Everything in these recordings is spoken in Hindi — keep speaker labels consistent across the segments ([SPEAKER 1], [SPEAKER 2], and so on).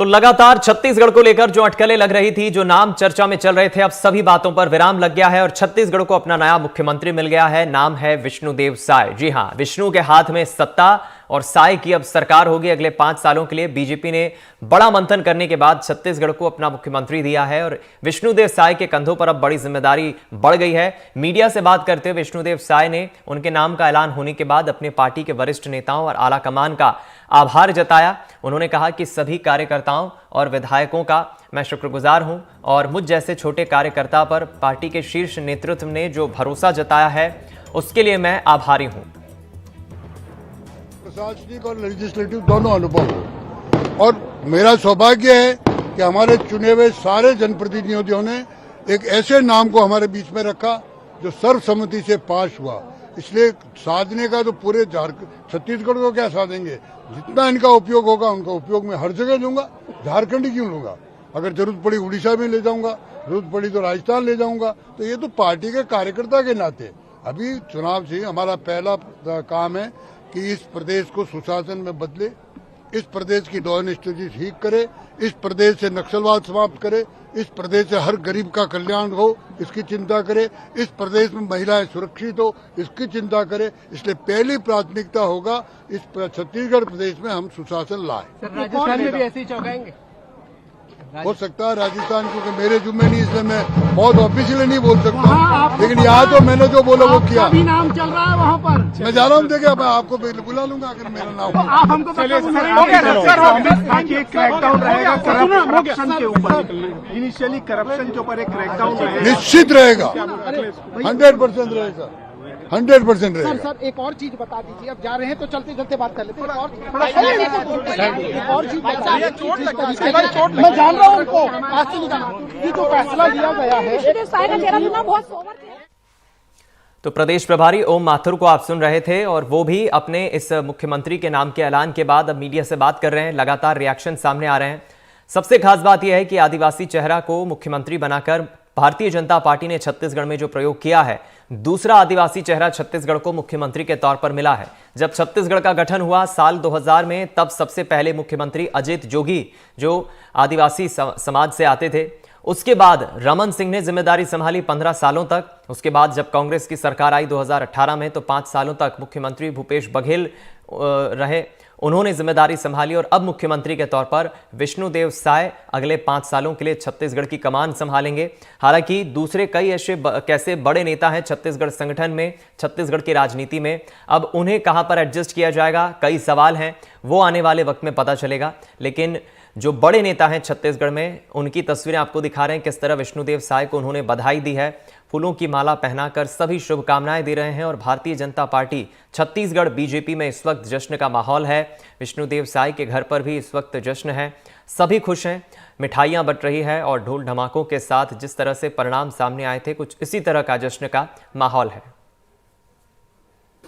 [SPEAKER 1] तो लगातार छत्तीसगढ़ को लेकर जो अटकलें लग रही थी, जो नाम चर्चा में चल रहे थे, अब सभी बातों पर विराम लग गया है और छत्तीसगढ़ को अपना नया मुख्यमंत्री मिल गया है। नाम है विष्णुदेव साय। जी हां, विष्णु के हाथ में सत्ता और साय की अब सरकार होगी अगले 5 सालों के लिए। बीजेपी ने बड़ा मंथन करने के बाद छत्तीसगढ़ को अपना मुख्यमंत्री दिया है और विष्णुदेव साय के कंधों पर अब बड़ी जिम्मेदारी बढ़ गई है। मीडिया से बात करते हुए विष्णुदेव साय ने उनके नाम का ऐलान होने के बाद अपने पार्टी के वरिष्ठ नेताओं और आला कमान का आभार जताया। उन्होंने कहा कि सभी कार्यकर्ताओं और विधायकों का मैं शुक्रगुजार हूं और मुझ जैसे छोटे कार्यकर्ता पर पार्टी के शीर्ष नेतृत्व ने जो भरोसा जताया है उसके लिए मैं आभारी हूं।
[SPEAKER 2] प्रशासनिक और लेजिस्लेटिव दोनों अनुभव हो और मेरा सौभाग्य है कि हमारे चुने हुए सारे जनप्रतिनिधियों ने एक ऐसे नाम को हमारे बीच में रखा जो सर्वसम्मति से पास हुआ। इसलिए साधने का तो पूरे छत्तीसगढ़ को क्या साधेंगे, जितना इनका उपयोग होगा उनका उपयोग मैं हर जगह लूंगा। झारखंड ही क्यों लूंगा, अगर जरूरत पड़ी उड़ीसा में ले जाऊंगा, जरूरत पड़ी तो राजस्थान ले जाऊंगा। तो ये तो पार्टी के कार्यकर्ता के नाते अभी चुनाव से हमारा पहला काम है कि इस प्रदेश को सुशासन में बदले, इस प्रदेश की लॉ एंड स्थिति ठीक करे, इस प्रदेश से नक्सलवाद समाप्त करे, इस प्रदेश से हर गरीब का कल्याण हो इसकी चिंता करे, इस प्रदेश में महिलाएं सुरक्षित हो इसकी चिंता करे। इसलिए पहली प्राथमिकता होगा इस छत्तीसगढ़ प्रदेश में हम सुशासन लाए।
[SPEAKER 3] राजस्थान में भी ऐसे ही चौंकाएंगे
[SPEAKER 2] हो सकता है राजस्थान, क्योंकि मेरे जुम्मे नहीं, इसलिए मैं बहुत ऑफिशियली नहीं बोल सकता, लेकिन यहाँ तो मैंने जो बोला वो किया।
[SPEAKER 3] अभी नाम चल रहा है वहाँ पर,
[SPEAKER 2] मैं जा रहा हूँ, देखिए मैं आपको बुला लूंगा अगर मेरा नाम हो।
[SPEAKER 3] आप हमको क्रैकडाउन रहेगा करप्शन के ऊपर, इनिशियली करप्शन के ऊपर एक क्रैकडाउन रहेगा,
[SPEAKER 2] निश्चित रहेगा, 100% रहेगा, 100% रहेगा।
[SPEAKER 3] सर एक और चीज बता दीजिए, अब जा रहे हैं तो चलते चलते बात कर लेते हैं। एक और चीज मैं जान रहा हूँ उनको आज से नहीं जाना, ये जो फैसला लिया गया है।
[SPEAKER 1] तो प्रदेश प्रभारी ओम माथुर को आप सुन रहे थे और वो भी अपने इस मुख्यमंत्री के नाम के ऐलान के बाद अब मीडिया से बात कर रहे हैं। लगातार रिएक्शन सामने आ रहे हैं। सबसे खास बात यह है कि आदिवासी चेहरा को मुख्यमंत्री बनाकर भारतीय जनता पार्टी ने छत्तीसगढ़ में जो प्रयोग किया है, दूसरा आदिवासी चेहरा छत्तीसगढ़ को मुख्यमंत्री के तौर पर मिला है। जब छत्तीसगढ़ का गठन हुआ साल 2000 में, तब सबसे पहले मुख्यमंत्री अजित जोगी जो आदिवासी समाज से आते थे, उसके बाद रमन सिंह ने जिम्मेदारी संभाली 15 सालों तक। उसके बाद जब कांग्रेस की सरकार आई 2018 में, तो 5 सालों तक मुख्यमंत्री भूपेश बघेल रहे, उन्होंने जिम्मेदारी संभाली और अब मुख्यमंत्री के तौर पर विष्णुदेव साय अगले 5 सालों के लिए छत्तीसगढ़ की कमान संभालेंगे। हालांकि दूसरे कई ऐसे कैसे बड़े नेता हैं छत्तीसगढ़ संगठन में, छत्तीसगढ़ की राजनीति में, अब उन्हें कहां पर एडजस्ट किया जाएगा, कई सवाल हैं, वो आने वाले वक्त में पता चलेगा। लेकिन जो बड़े नेता हैं छत्तीसगढ़ में, उनकी तस्वीरें आपको दिखा रहे हैं, किस तरह विष्णुदेव साय को उन्होंने बधाई दी है, फूलों की माला पहनाकर सभी शुभकामनाएं दे रहे हैं। और भारतीय जनता पार्टी छत्तीसगढ़ बीजेपी में इस वक्त जश्न का माहौल है। विष्णुदेव साय के घर पर भी इस वक्त जश्न है, सभी खुश हैं, मिठाइयां बंट रही है और ढोल धमाकों के साथ जिस तरह से परिणाम सामने आए थे, कुछ इसी तरह का जश्न का माहौल है।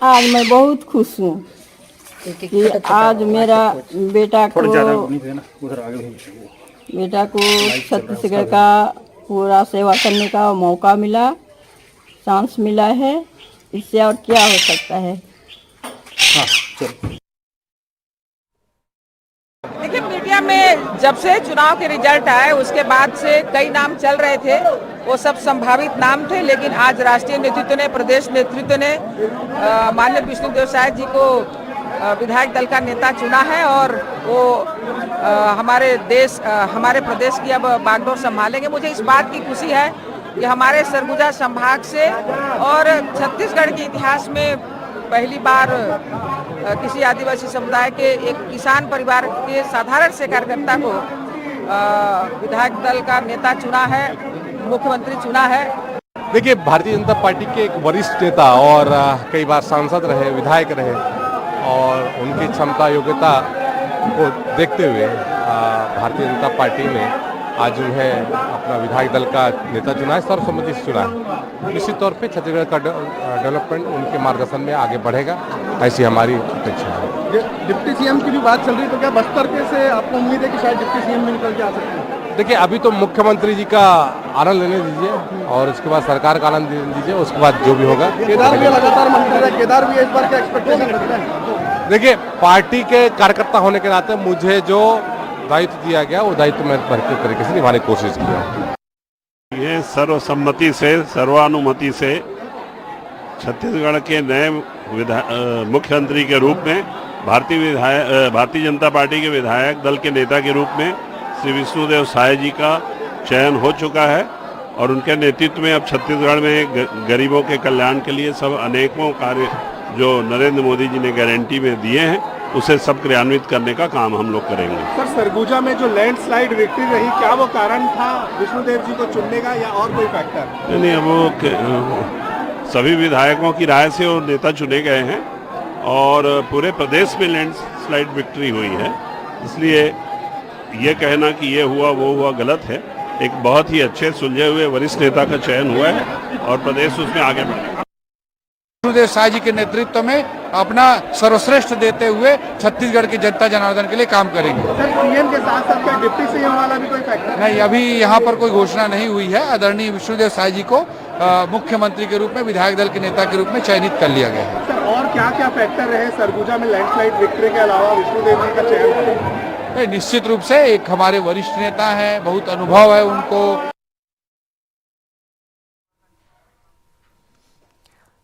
[SPEAKER 4] आज मैं बहुत खुश हूँ कि आज मेरा बेटा को छत्तीसगढ़ का पूरा सेवा करने का मौका मिला, चांस मिला है, इससे और क्या हो सकता है।
[SPEAKER 5] देखिए, मीडिया में जब से चुनाव के रिजल्ट आए उसके बाद से कई नाम चल रहे थे, वो सब संभावित नाम थे, लेकिन आज राष्ट्रीय नेतृत्व ने, प्रदेश नेतृत्व ने माननीय विष्णुदेव साय जी को विधायक दल का नेता चुना है और वो हमारे प्रदेश की अब बागडोर संभालेंगे। मुझे इस बात की खुशी है कि हमारे सरगुजा संभाग से और छत्तीसगढ़ के इतिहास में पहली बार किसी आदिवासी समुदाय के एक किसान परिवार के साधारण से कार्यकर्ता को विधायक दल का नेता चुना है, मुख्यमंत्री चुना है।
[SPEAKER 6] देखिए, भारतीय जनता पार्टी के एक वरिष्ठ नेता और कई बार सांसद रहे, विधायक रहे, और उनकी क्षमता योग्यता को देखते हुए भारतीय जनता पार्टी ने आज उन्हें अपना विधायक दल का नेता चुना है, सर्वसम्मति से चुना है। निश्चित तौर पे छत्तीसगढ़ का डेवलपमेंट उनके मार्गदर्शन में आगे बढ़ेगा, ऐसी हमारी अपेक्षा है।
[SPEAKER 3] डिप्टी सीएम की भी बात चल रही है, तो क्या बस्तर के से आपको उम्मीद है कि शायद डिप्टी सीएम भी निकल के आ सकते हैं?
[SPEAKER 6] देखिए, अभी तो मुख्यमंत्री जी का आनंद लेने दीजिए और उसके बाद सरकार का आनंद लेने दीजिए, उसके बाद जो भी होगा।
[SPEAKER 3] केदार भी लगातार मंत्री रहे, केदार भी इस बार क्या एक्सपेक्टेशन रखते हैं?
[SPEAKER 6] देखिए, पार्टी के कार्यकर्ता होने के नाते मुझे जो दायित्व दिया गया वो दायित्व मैं बेहतर तरीके से निभाने की कोशिश किया।
[SPEAKER 7] ये सर्वसम्मति से, सर्वानुमति से छत्तीसगढ़ के नए मुख्यमंत्री के रूप में भारतीय जनता पार्टी के विधायक दल के नेता के रूप में श्री विष्णुदेव साय जी का चयन हो चुका है और उनके नेतृत्व में अब छत्तीसगढ़ में गरीबों के कल्याण के लिए सब अनेकों कार्य जो नरेंद्र मोदी जी ने गारंटी में दिए हैं उसे सब क्रियान्वित करने का काम हम लोग करेंगे।
[SPEAKER 3] सर, सरगुजा में जो लैंडस्लाइड विक्ट्री रही, क्या वो कारण था विष्णुदेव जी को चुनने का या और कोई फैक्टर?
[SPEAKER 7] नहीं, अब वो सभी विधायकों की राय से वो नेता चुने गए हैं और पूरे प्रदेश में लैंडस्लाइड विक्ट्री हुई है, इसलिए ये कहना कि ये हुआ वो हुआ गलत है। एक बहुत ही अच्छे सुलझे हुए वरिष्ठ नेता का चयन हुआ है और प्रदेश उसमें आगे बढ़ेगा।
[SPEAKER 8] विष्णुदेव साय जी के नेतृत्व में अपना सर्वश्रेष्ठ देते हुए छत्तीसगढ़ की जनता जनार्दन के लिए काम करेंगे।
[SPEAKER 3] सर, सीएम के साथ साथ क्या डिप्टी सीएम वाला भी कोई फैक्टर?
[SPEAKER 8] नहीं, अभी यहाँ पर कोई घोषणा नहीं हुई है। आदरणीय विष्णुदेव साय जी को मुख्यमंत्री के रूप में, विधायक दल के नेता के रूप में चयनित कर लिया गया है।
[SPEAKER 3] सर, और क्या क्या फैक्टर रहे सरगुजा में लैंडस्लाइड विक्ट्री के अलावा विष्णुदेव जी का चयन?
[SPEAKER 8] निश्चित रूप से एक हमारे वरिष्ठ नेता हैं, बहुत अनुभव है उनको।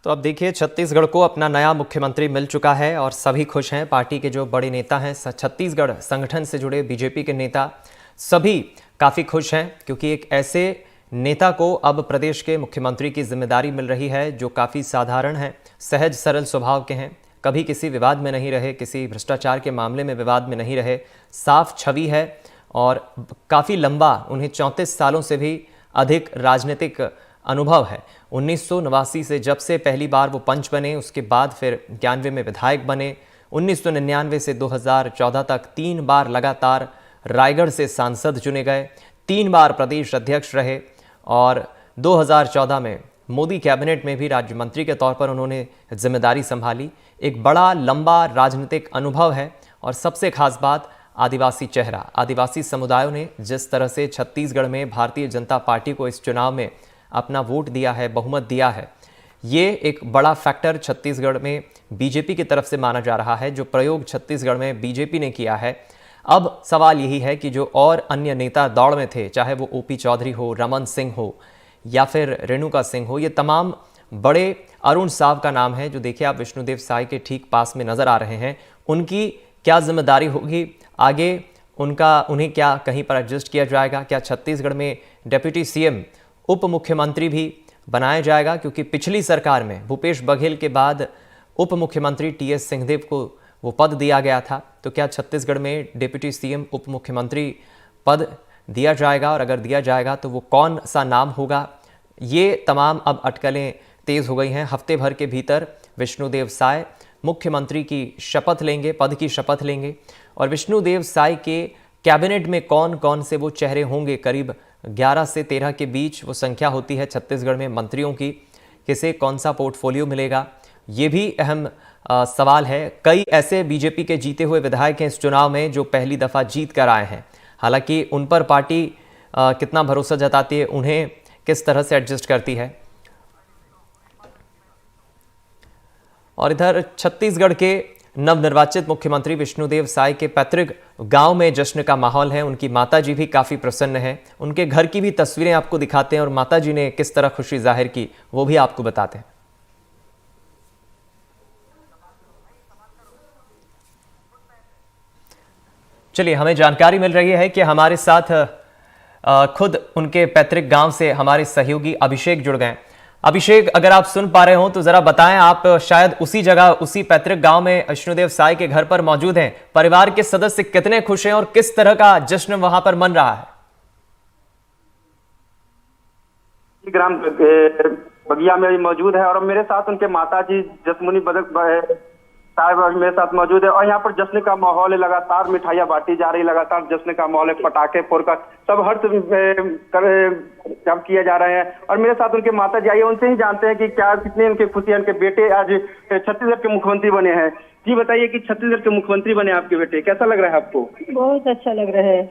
[SPEAKER 1] तो अब देखिए, छत्तीसगढ़ को अपना नया मुख्यमंत्री मिल चुका है और सभी खुश हैं। पार्टी के जो बड़े नेता हैं, छत्तीसगढ़ संगठन से जुड़े बीजेपी के नेता सभी काफ़ी खुश हैं, क्योंकि एक ऐसे नेता को अब प्रदेश के मुख्यमंत्री की जिम्मेदारी मिल रही है जो काफ़ी साधारण हैं, सहज सरल स्वभाव के हैं, कभी किसी विवाद में नहीं रहे, किसी भ्रष्टाचार के मामले में विवाद में नहीं रहे, साफ छवि है और काफ़ी लंबा, उन्हें 34 सालों से भी अधिक राजनीतिक अनुभव है। 1989 से जब से पहली बार वो पंच बने, उसके बाद फिर 91 में विधायक बने, 1999 से 2014 तक 3 बार लगातार रायगढ़ से सांसद चुने गए, 3 बार प्रदेश अध्यक्ष रहे और 2014 में मोदी कैबिनेट में भी राज्य मंत्री के तौर पर उन्होंने जिम्मेदारी संभाली। एक बड़ा लंबा राजनीतिक अनुभव है और सबसे खास बात, आदिवासी चेहरा। आदिवासी समुदायों ने जिस तरह से छत्तीसगढ़ में भारतीय जनता पार्टी को इस चुनाव में अपना वोट दिया है, बहुमत दिया है, ये एक बड़ा फैक्टर छत्तीसगढ़ में बीजेपी की तरफ से माना जा रहा है। जो प्रयोग छत्तीसगढ़ में बीजेपी ने किया है, अब सवाल यही है कि जो और अन्य नेता दौड़ में थे, चाहे वो ओपी चौधरी हो, रमन सिंह हो या फिर रेणुका सिंह हो, ये तमाम बड़े, अरुण साव का नाम है जो देखिए आप विष्णुदेव साय के ठीक पास में नजर आ रहे हैं, उनकी क्या जिम्मेदारी होगी आगे, उन्हें क्या कहीं पर एडजस्ट किया जाएगा? क्या छत्तीसगढ़ में डिप्टी सीएम, उप मुख्यमंत्री भी बनाया जाएगा? क्योंकि पिछली सरकार में भूपेश बघेल के बाद उप मुख्यमंत्री टीएस सिंहदेव को वो पद दिया गया था, तो क्या छत्तीसगढ़ में डिप्टी सीएम, उप मुख्यमंत्री पद दिया जाएगा? और अगर दिया जाएगा तो वो कौन सा नाम होगा? ये तमाम अब अटकलें तेज हो गई हैं। हफ्ते भर के भीतर विष्णुदेव साय मुख्यमंत्री की शपथ लेंगे, पद की शपथ लेंगे और विष्णुदेव साय के कैबिनेट में कौन कौन से वो चेहरे होंगे, करीब 11 से 13 के बीच वो संख्या होती है छत्तीसगढ़ में मंत्रियों की, किसे कौन सा पोर्टफोलियो मिलेगा, ये भी अहम सवाल है। कई ऐसे बीजेपी के जीते हुए विधायक हैं इस चुनाव में जो पहली दफ़ा जीत कर आए हैं, हालांकि उन पर पार्टी कितना भरोसा जताती है, उन्हें किस तरह से एडजस्ट करती है। और इधर छत्तीसगढ़ के नवनिर्वाचित मुख्यमंत्री विष्णुदेव साय के पैतृक गांव में जश्न का माहौल है। उनकी माताजी भी काफ़ी प्रसन्न हैं। उनके घर की भी तस्वीरें आपको दिखाते हैं और माताजी ने किस तरह खुशी जाहिर की वो भी आपको बताते हैं। चलिए, हमें जानकारी मिल रही है कि हमारे साथ खुद उनके पैतृक गांव से हमारे सहयोगी अभिषेक जुड़ गए। अभिषेक, अगर आप सुन पा रहे हो तो जरा बताएं, आप शायद उसी जगह, उसी पैतृक गांव में विष्णुदेव साय के घर पर मौजूद हैं। परिवार के सदस्य कितने खुश हैं और किस तरह का जश्न वहां पर मन रहा है?
[SPEAKER 9] ग्राम बगिया में मौजूद है और मेरे साथ उनके माता जी जसमुनी बदक साहब मेरे साथ मौजूद है और यहाँ पर जश्न का माहौल है। लगातार मिठाइयाँ बांटी जा रही, लगातार जश्न का माहौल है, पटाखे फोड़कर सब हर्ष किए जा रहे हैं। और मेरे साथ उनके माता जी आइए, उनसे ही जानते हैं कि क्या, कितनी उनकी खुशी है। उनके बेटे आज छत्तीसगढ़ के मुख्यमंत्री बने हैं। जी बताइए कि छत्तीसगढ़ के मुख्यमंत्री बने आपके बेटे, कैसा लग रहा है आपको?
[SPEAKER 4] बहुत अच्छा लग रहा है,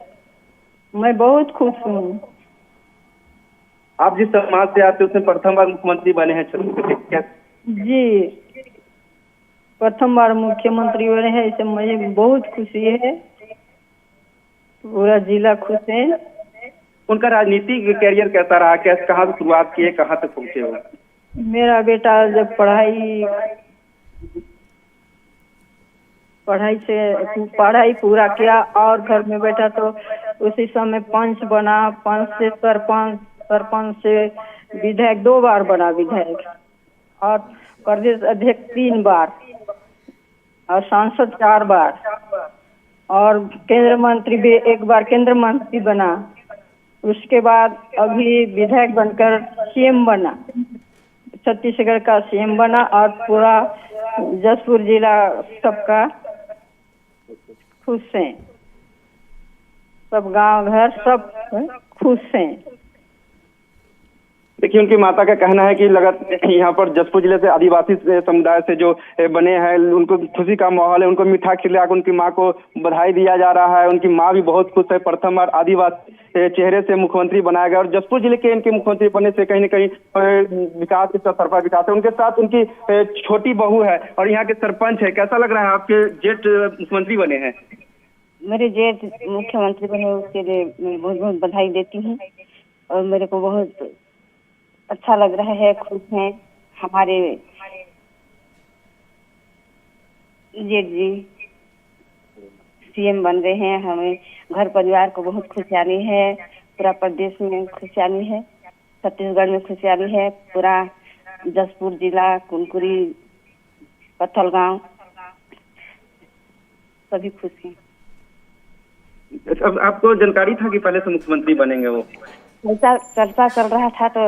[SPEAKER 4] मैं बहुत खुश हूँ।
[SPEAKER 9] आप जिस समाज से आते उसमें प्रथम बार मुख्यमंत्री बने हैं छत्तीसगढ़?
[SPEAKER 4] जी, प्रथम बार मुख्यमंत्री बने हैं, इससे मुझे बहुत खुशी है। पूरा जिला खुश है।
[SPEAKER 9] उनका राजनीतिक कैरियर कैसा रहा, कैसे, कहाँ से शुरुआत की है, कहाँ तक पहुंचे हो?
[SPEAKER 4] मेरा बेटा जब पढ़ाई पूरा किया और घर में बैठा तो उसी समय पंच बना, पंच से सरपंच, सरपंच से विधायक 2 बार बना विधायक, और प्रदेश अध्यक्ष 3 बार, और सांसद 4 बार, और केंद्र मंत्री भी 1 बार केंद्र मंत्री बना। उसके बाद अभी विधायक बनकर सीएम बना, छत्तीसगढ़ का सीएम बना, और पूरा जसपुर जिला सबका खुश हैं, सब गांव घर सब खुश हैं।
[SPEAKER 9] देखिए, उनकी माता का कहना है कि लगातार यहाँ पर जसपुर जिले से आदिवासी समुदाय से जो बने हैं, उनको खुशी का माहौल है, उनको मीठा खिलाकर उनकी माँ को बधाई दिया जा रहा है। उनकी माँ भी बहुत खुश है, प्रथम बार आदिवासी चेहरे से मुख्यमंत्री बनाया गया, और जसपुर जिले के इनके मुख्यमंत्री बनने से कहीं न कहीं विकास के सरफा विकास है। उनके साथ उनकी छोटी बहू है और यहाँ के सरपंच है। कैसा लग रहा है, आपके जेठ मुख्यमंत्री बने हैं?
[SPEAKER 4] मेरे जेठ मुख्यमंत्री बने, उसके लिए मैं बहुत बहुत बधाई देती हूँ, और मेरे को बहुत अच्छा लग रहा है, खुश हैं। हमारे जेठ जी सीएम बन रहे हैं, हमें घर परिवार को बहुत खुशहाली है, पूरा प्रदेश में खुशहाली है, छत्तीसगढ़ में खुशहाली है, पूरा जसपुर जिला, कुनकुरी, पत्थलगांव सभी खुश हैं।
[SPEAKER 9] अब आपको जानकारी था कि पहले से मुख्यमंत्री बनेंगे? वो
[SPEAKER 4] चर्चा चल रहा था तो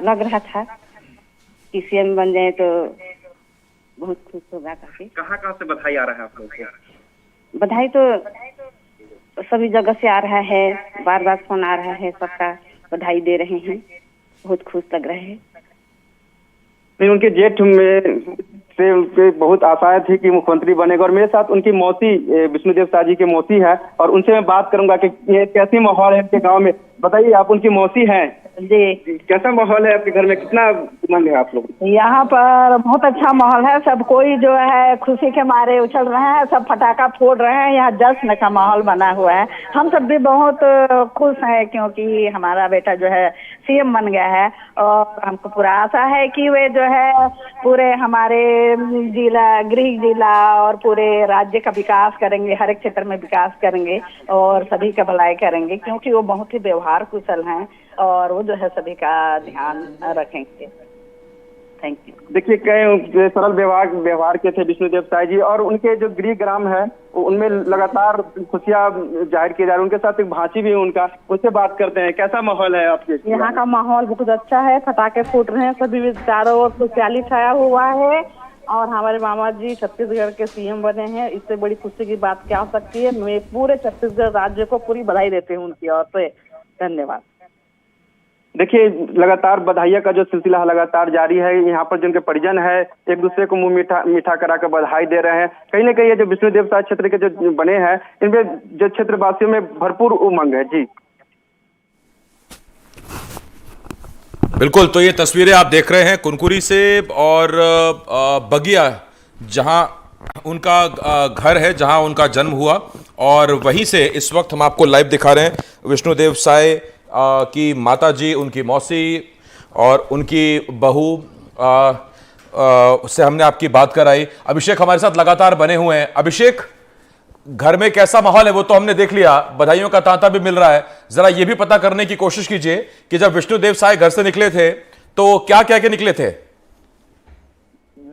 [SPEAKER 4] लग रहा था कि सीएम बन जाए तो बहुत खुश होगा काफी।
[SPEAKER 9] कहाँ से बधाई आ रहा है आप लोगों को?
[SPEAKER 4] बधाई तो सभी जगह से आ रहा है, बार बार फोन आ रहा है, सबका बधाई दे रहे हैं, बहुत खुश लग रहे हैं।
[SPEAKER 9] नहीं, उनके जेठ में से उनके बहुत आशाएं थी कि मुख्यमंत्री बनेगा, और मेरे साथ उनकी मौसी विष्णुदेव शाह जी की मौसी है, और उनसे मैं बात करूंगा कि ये कैसी माहौल है इनके गांव में। बताइए, आप उनकी मौसी हैं
[SPEAKER 4] जी,
[SPEAKER 9] कैसा माहौल है आपके घर में, कितना उमंग है आप लोग?
[SPEAKER 4] यहाँ पर बहुत अच्छा माहौल है, सब कोई जो है खुशी के मारे उछल रहे हैं, सब पटाखा फोड़ रहे हैं, यहाँ जश्न का माहौल बना हुआ है। हम सब भी बहुत खुश हैं क्योंकि हमारा बेटा जो है सीएम बन गया है, और हमको पूरा आशा है कि वे जो है पूरे हमारे जिला, गृह जिला और पूरे राज्य का विकास करेंगे, हर एक क्षेत्र में विकास करेंगे और सभी का भलाई करेंगे, क्योंकि वो बहुत ही व्यवहार कुशल हैं और वो जो है सभी का ध्यान रखेंगे। Thank you.
[SPEAKER 9] देखिए, कई सरल व्यवहार के थे विष्णुदेव साय जी, और उनके जो गृह ग्राम है उनमें लगातार खुशियां जाहिर की जा रही है। उनके साथ एक भांची भी है उनका, उससे बात करते हैं। कैसा माहौल है आपके?
[SPEAKER 4] यहाँ का माहौल बहुत अच्छा है, पटाखे फूट रहे हैं, सभी चारों ओर खुशहाली छाया हुआ है, और हमारे मामा जी छत्तीसगढ़ के सीएम बने हैं, इससे बड़ी खुशी की बात क्या हो सकती है। मैं पूरे छत्तीसगढ़ राज्य को पूरी बधाई देती हूँ उनकी ओर से। धन्यवाद।
[SPEAKER 9] देखिए, लगातार बधाइयाँ का जो सिलसिला लगातार जारी है। यहाँ पर जिनके परिजन है एक दूसरे को मुंह मीठा करा कर बधाई दे रहे हैं। कहीं ना कहीं ये जो विष्णुदेव साय क्षेत्र के जो बने हैं, इनमें जो क्षेत्रवासियों में भरपूर उमंग है। जी
[SPEAKER 10] बिल्कुल, तो ये तस्वीरें आप देख रहे हैं कुनकुरी से, और बगिया जहां उनका घर है, जहां उनका जन्म हुआ, और वहीं से इस वक्त हम आपको लाइव दिखा रहे हैं विष्णुदेव साय की माता जी, उनकी मौसी और उनकी बहू से हमने आपकी बात कराई। अभिषेक हमारे साथ लगातार बने हुए हैं। अभिषेक, घर में कैसा माहौल है वो तो हमने देख लिया, बधाइयों का तांता भी मिल रहा है, जरा ये भी पता करने की कोशिश कीजिए कि जब विष्णुदेव साय घर से निकले थे तो क्या कह के निकले थे?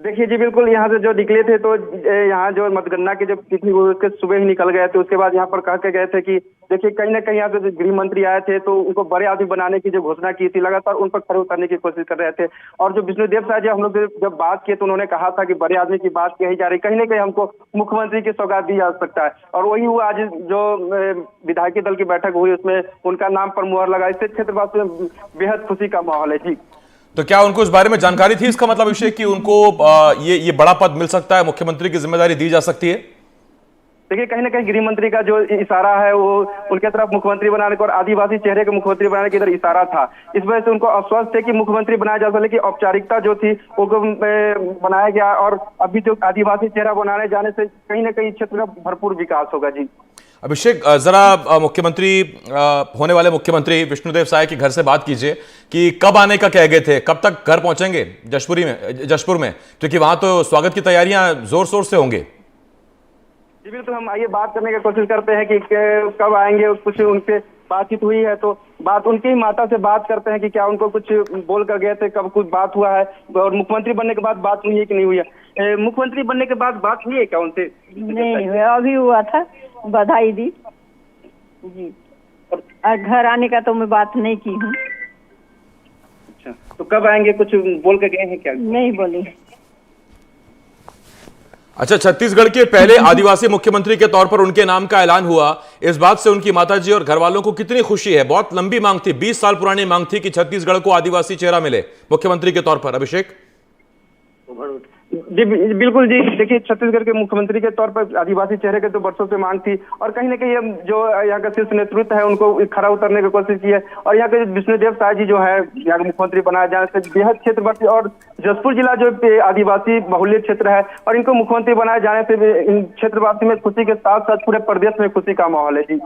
[SPEAKER 9] देखिए जी, बिल्कुल, यहाँ से जो निकले थे तो यहाँ जो मतगणना की जो तिथि वो उसके सुबह ही निकल गए थे। उसके बाद यहाँ पर कह के गए थे कि देखिए, कहीं ना कहीं यहाँ पे गृह मंत्री आए थे तो उनको बड़े आदमी बनाने की जो घोषणा की थी, लगातार उन पर खड़े उतरने की कोशिश कर रहे थे। और जो विष्णुदेव साय जी हम लोग जब बात किए तो उन्होंने कहा था कि बड़े आदमी की बात कही जा रही, कहीं ना कहीं हमको मुख्यमंत्री की सौगात दी जा सकता है, और वही हुआ। आज जो विधायकी दल की बैठक हुई उसमें उनका नाम पर मुहर लगा। इससे क्षेत्रवासी में बेहद खुशी का माहौल है। जी,
[SPEAKER 10] तो क्या उनको इस बारे में जानकारी थी? इसका मतलब अभिषेक कि उनको ये बड़ा पद मिल सकता है, मुख्यमंत्री की जिम्मेदारी दी जा सकती है?
[SPEAKER 9] देखिए, कहीं ना कहीं गृह मंत्री का जो इशारा है वो उनके तरफ मुख्यमंत्री बनाने का और आदिवासी चेहरे के मुख्यमंत्री बनाने की इधर इशारा था। इस वजह से उनको आश्वस्त थे कि मुख्यमंत्री बनाया जा सके, कि औपचारिकता जो थी वो बनाया गया, और अभी जो आदिवासी चेहरा बनाने जाने से कहीं ना कहीं क्षेत्र का भरपूर विकास होगा। जी,
[SPEAKER 10] अभिषेक, जरा मुख्यमंत्री होने वाले मुख्यमंत्री विष्णुदेव साय के घर से बात कीजिए कि कब आने का कह गए थे, कब तक घर पहुंचेंगे जशपुर में, क्योंकि वहां तो स्वागत की तैयारियां जोर शोर से होंगी।
[SPEAKER 9] जी बिल्कुल, हम आइए बात करने की कोशिश करते हैं कि कब आएंगे। कुछ उनसे बातचीत हुई है तो बात उनकी ही माता से बात करते हैं कि क्या उनको कुछ बोल कर गए थे, कब कुछ बात हुआ है, और मुख्यमंत्री बनने के बाद बात हुई है कि नहीं हुई है। मुख्यमंत्री बनने के बाद बात हुई है क्या उनसे?
[SPEAKER 4] नहीं हुआ, अभी हुआ था, बधाई दी जी, और घर आने का तो मैं बात नहीं की हूँ।
[SPEAKER 9] अच्छा, तो कब आएंगे, कुछ बोल के गए हैं क्या?
[SPEAKER 4] नहीं बोली।
[SPEAKER 10] अच्छा, छत्तीसगढ़ के पहले आदिवासी मुख्यमंत्री के तौर पर उनके नाम का ऐलान हुआ, इस बात से उनकी माताजी और घर वालों को कितनी खुशी है? बहुत लंबी मांग थी, 20 साल पुरानी मांग थी कि छत्तीसगढ़ को आदिवासी चेहरा मिले मुख्यमंत्री के तौर पर। अभिषेक
[SPEAKER 9] जी बिल्कुल जी, देखिए छत्तीसगढ़ के मुख्यमंत्री के तौर पर आदिवासी चेहरे के तो वर्षों से मांग थी, और कहीं ना कहीं जो यहाँ का शीर्ष नेतृत्व है उनको खरा उतरने की कोशिश की है। और यहाँ के विष्णुदेव साय जी जो है यहाँ के मुख्यमंत्री बनाए जाने से बेहद क्षेत्रवर्ती और जशपुर जिला जो आदिवासी बहुल्य क्षेत्र है, और इनको मुख्यमंत्री बनाए जाने से इन क्षेत्रवासी में खुशी के साथ साथ पूरे प्रदेश में खुशी का माहौल है जी।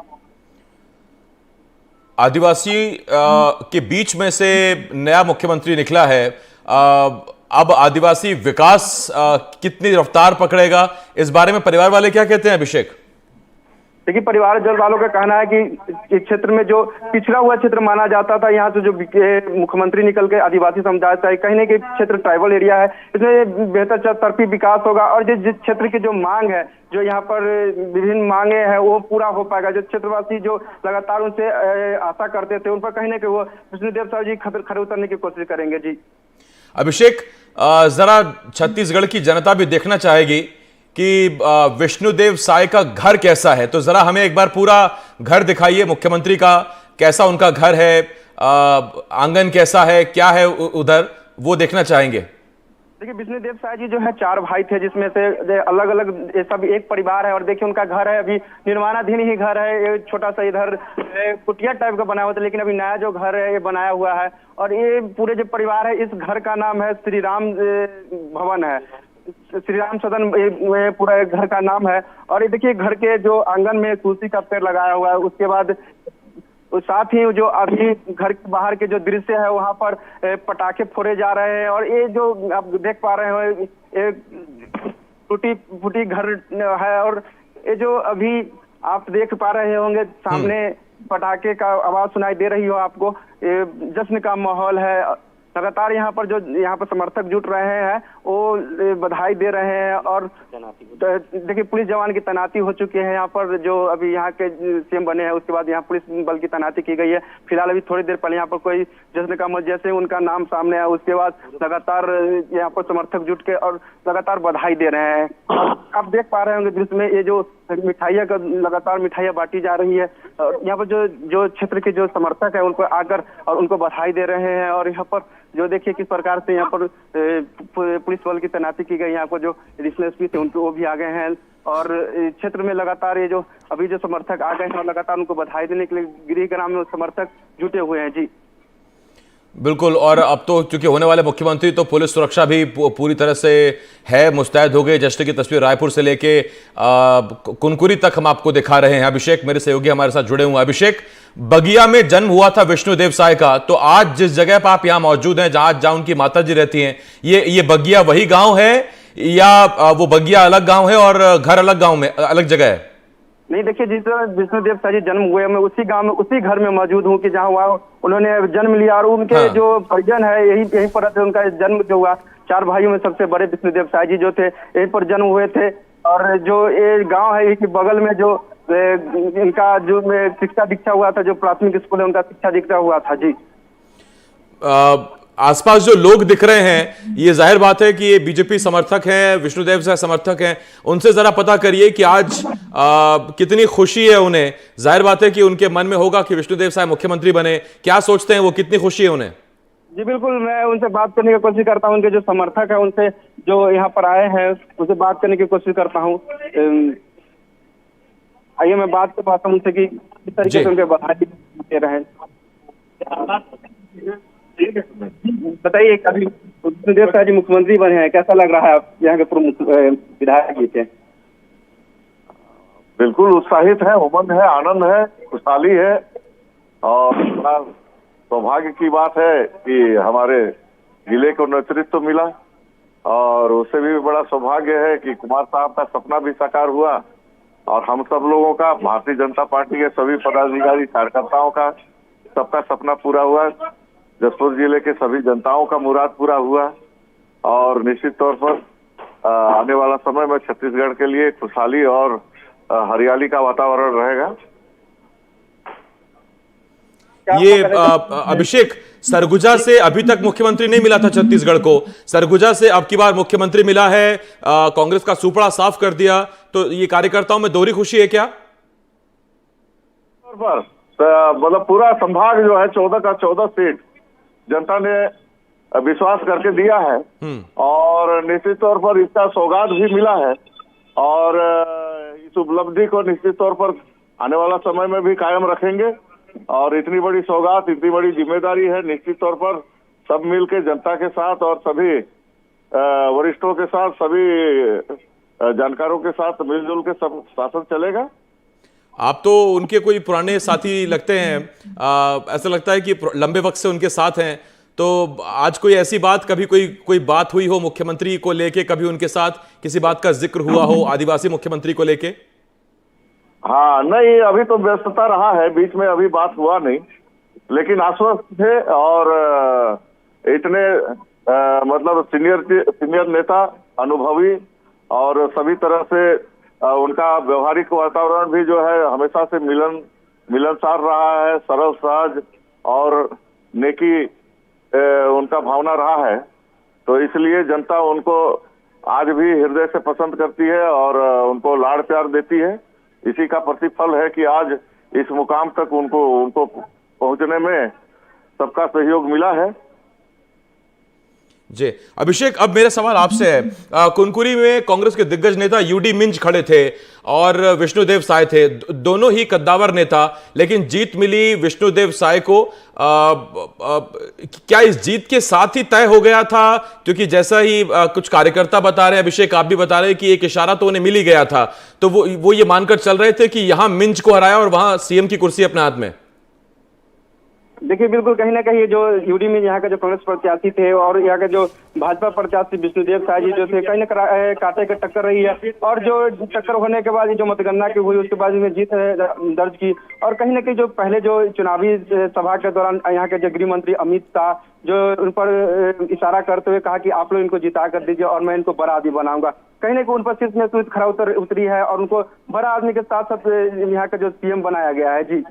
[SPEAKER 10] आदिवासी के बीच में से नया मुख्यमंत्री निकला है, अब आदिवासी विकास कितनी रफ्तार पकड़ेगा, इस बारे में परिवार वाले क्या कहते हैं? अभिषेक
[SPEAKER 9] देखिए, परिवार जल वालों का कहना है कि इस क्षेत्र में जो पिछड़ा हुआ क्षेत्र माना जाता था, यहाँ से जो मुख्यमंत्री निकल के आदिवासी समुदाय से कहीं ना कहीं क्षेत्र ट्राइबल एरिया है, इसमें बेहतर चौतरफी विकास होगा, और जिस क्षेत्र की जो मांग है, जो यहाँ पर विभिन्न मांगे हैं वो पूरा हो पाएगा। जो क्षेत्रवासी जो लगातार उनसे आशा करते थे, उन पर कहीं ना कहीं वो विष्णुदेव साय जी खड़े उतरने की कोशिश करेंगे जी।
[SPEAKER 10] अभिषेक, जरा छत्तीसगढ़ की जनता भी देखना चाहेगी कि विष्णुदेव साय का घर कैसा है, तो जरा हमें एक बार पूरा घर दिखाइए मुख्यमंत्री का, कैसा उनका घर है, आंगन कैसा है, क्या है उधर, वो देखना चाहेंगे।
[SPEAKER 9] देखिए, विष्णुदेव साय जी जो है 4 भाई थे, जिसमें से अलग अलग सब एक परिवार है, और देखिए उनका घर है अभी निर्माणाधीन ही घर है। ये छोटा सा इधर कुटिया टाइप का बना हुआ था, लेकिन अभी नया जो घर है ये बनाया हुआ है, और ये पूरे जो परिवार है, इस घर का नाम है श्री राम भवन है, श्री राम सदन पूरा घर का नाम है। और ये देखिए घर के जो आंगन में तुलसी का पेड़ लगाया हुआ है, उसके बाद साथ ही जो अभी घर के बाहर के जो दृश्य है वहां पर पटाखे फोड़े जा रहे हैं, और ये जो आप देख पा रहे हो ये टूटी फूटी घर है, और ये जो अभी आप देख पा रहे होंगे सामने पटाखे का आवाज सुनाई दे रही हो आपको, ये जश्न का माहौल है। लगातार यहाँ पर समर्थक जुट रहे हैं, वो बधाई दे रहे हैं, और देखिए पुलिस जवान की तैनाती हो चुकी है यहाँ पर। जो अभी यहाँ के सीएम बने हैं उसके बाद यहाँ पुलिस बल की तैनाती की गई है। फिलहाल अभी थोड़ी देर पहले यहाँ पर कोई जश्न का माहौल, जैसे उनका नाम सामने आया उसके बाद लगातार यहाँ पर समर्थक जुट के और लगातार बधाई दे रहे हैं। आप देख पा रहे होंगे दृश्य में ये जो मिठाइयाँ का लगातार मिठाइयाँ बांटी जा रही है, और यहाँ पर जो क्षेत्र के जो समर्थक है उनको आकर और उनको बधाई दे रहे हैं। और यहाँ पर जो देखिए किस प्रकार से यहाँ पर पुलिस बल की तैनाती की गई, यहाँ पर जो एडिशनल एसपी थे उनको वो भी आ गए हैं, और क्षेत्र में लगातार ये जो अभी जो समर्थक आ गए हैं और लगातार उनको बधाई देने के लिए गिरिग्राम में समर्थक जुटे हुए हैं जी।
[SPEAKER 10] बिल्कुल, और अब तो चूंकि होने वाले मुख्यमंत्री तो पुलिस सुरक्षा भी पूरी तरह से है, मुस्तैद हो गए। जश्न की तस्वीर रायपुर से लेके कुनकुरी तक हम आपको दिखा रहे हैं। अभिषेक मेरे सहयोगी हमारे साथ जुड़े हुए हैं। अभिषेक, बगिया में जन्म हुआ था विष्णुदेव साय का, तो आज जिस जगह पर आप यहाँ मौजूद हैं जहां उनकी माता जी रहती हैं, ये बगिया वही गांव है या वो बगिया अलग गांव है और घर अलग गांव में अलग जगह है?
[SPEAKER 9] नहीं, देखिए जिस विष्णुदेव साय जी जन्म हुए, मैं उसी गांव में उसी घर में मौजूद हूँ कि जहाँ उन्होंने जन्म लिया, और उनके जो परिजन है यहीं पर रहते। उनका जन्म जो हुआ 4 भाइयों में सबसे बड़े विष्णुदेव साय जी जो थे यहीं पर जन्म हुए थे, और जो ये गांव है इसके बगल में जो इनका जो शिक्षा दीक्षा हुआ था, जो प्राथमिक स्कूल है उनका शिक्षा दीक्षा हुआ था जी।
[SPEAKER 10] आसपास जो लोग दिख रहे हैं, ये जाहिर बात है कि ये बीजेपी समर्थक हैं, विष्णुदेव साय समर्थक हैं, उनसे जरा पता करिए कि आज कितनी खुशी है उन्हें। जाहिर बात है कि उनके मन में होगा कि विष्णुदेव साय मुख्यमंत्री बने, क्या सोचते हैं वो, कितनी खुशी है उन्हें?
[SPEAKER 9] जी बिल्कुल, मैं उनसे बात करने की कोशिश करता हूँ। उनके जो समर्थक है उनसे जो यहाँ पर आए हैं उनसे बात करने की कोशिश करता हूँ। आइए मैं बात कर पाता हूँ उनसे कि किस तरीके से उनके बधाई दे रहे हैं। बताइए, कभी विष्णुदेव साय जी मुख्यमंत्री बने हैं, कैसा लग रहा है? आप यहाँ के प्रमुख विधायक जी थे।
[SPEAKER 11] बिल्कुल उत्साहित है, उमंग है, आनंद है, खुशहाली है और बड़ा सौभाग्य की बात है कि हमारे जिले को नेतृत्व मिला और उससे भी बड़ा सौभाग्य है कि कुमार साहब का सपना भी साकार हुआ और हम सब लोगों का, भारतीय जनता पार्टी के सभी पदाधिकारी कार्यकर्ताओं का, सबका सपना पूरा हुआ। जसपुर जिले के सभी जनताओं का मुराद पूरा हुआ और निश्चित तौर पर आने वाला समय में छत्तीसगढ़ के लिए खुशहाली और हरियाली का वातावरण रहेगा।
[SPEAKER 10] ये अभिषेक, सरगुजा से अभी तक मुख्यमंत्री नहीं मिला था छत्तीसगढ़ को, सरगुजा से अब की बार मुख्यमंत्री मिला है, कांग्रेस का सुपड़ा साफ कर दिया, तो ये कार्यकर्ताओं में दोहरी खुशी है क्या?
[SPEAKER 11] मतलब पूरा संभाग जो है 14 का 14 सीट जनता ने विश्वास करके दिया है और निश्चित तौर पर इसका सौगात भी मिला है और इस उपलब्धि को निश्चित तौर पर आने वाला समय में भी कायम रखेंगे और इतनी बड़ी सौगात, इतनी बड़ी जिम्मेदारी है, निश्चित तौर पर सब मिलके जनता के साथ और सभी वरिष्ठों के साथ, सभी जानकारों के साथ मिलजुल के सब शासन चलेगा।
[SPEAKER 10] आप तो उनके कोई पुराने साथी लगते हैं, ऐसा लगता है कि लंबे वक्त से उनके साथ हैं, तो आज कोई ऐसी बात, कभी कोई बात हुई हो मुख्यमंत्री को लेके, कभी उनके साथ किसी बात का जिक्र हुआ हो आदिवासी मुख्यमंत्री को लेके?
[SPEAKER 11] हाँ, नहीं, अभी तो व्यस्तता रहा है, बीच में अभी बात हुआ नहीं, लेकिन आश्वस्त थे और इतने मतलब सीनियर नेता, अनुभवी और सभी तरह से उनका व्यवहारिक वातावरण भी जो है हमेशा से मिलनसार रहा है, सरल सहज और नेकी उनका भावना रहा है, तो इसलिए जनता उनको आज भी हृदय से पसंद करती है और उनको लाड़ प्यार देती है। इसी का प्रतिफल है कि आज इस मुकाम तक उनको पहुंचने में सबका सहयोग मिला है।
[SPEAKER 10] जी अभिषेक, अब मेरा सवाल आपसे है, कुनकुरी में कांग्रेस के दिग्गज नेता यूडी मिंज खड़े थे और विष्णुदेव साय थे, दोनों ही कद्दावर नेता, लेकिन जीत मिली विष्णुदेव साय को। क्या इस जीत के साथ ही तय हो गया था? क्योंकि जैसा ही कुछ कार्यकर्ता बता रहे हैं, अभिषेक आप भी बता रहे हैं कि एक इशारा तो उन्हें मिल ही गया था, तो वो ये मानकर चल रहे थे कि यहां मिंज को हराया और वहां सीएम की कुर्सी अपने हाथ में।
[SPEAKER 9] देखिए, बिल्कुल कहीं ना कहीं जो यूडी में यहाँ का जो कांग्रेस प्रत्याशी थे और यहाँ के जो भाजपा प्रत्याशी विष्णुदेव साय जी जो थे, कहीं ना कांटे की टक्कर रही है और जो टक्कर होने के बाद जो मतगणना की हुई उसके बाद में जीत दर्ज की और कहीं ना कहीं जो पहले जो चुनावी सभा के दौरान यहाँ के जो गृह मंत्री अमित शाह जो उन पर इशारा करते हुए कहा कि आप लोग इनको जिता कर दीजिए और मैं इनको बड़ा आदमी बनाऊंगा, कहीं ना कहीं उन पर शीर्ष में खरा उतरी है और उनको बड़ा आदमी के साथ साथ यहाँ का जो सीएम बनाया गया है। जी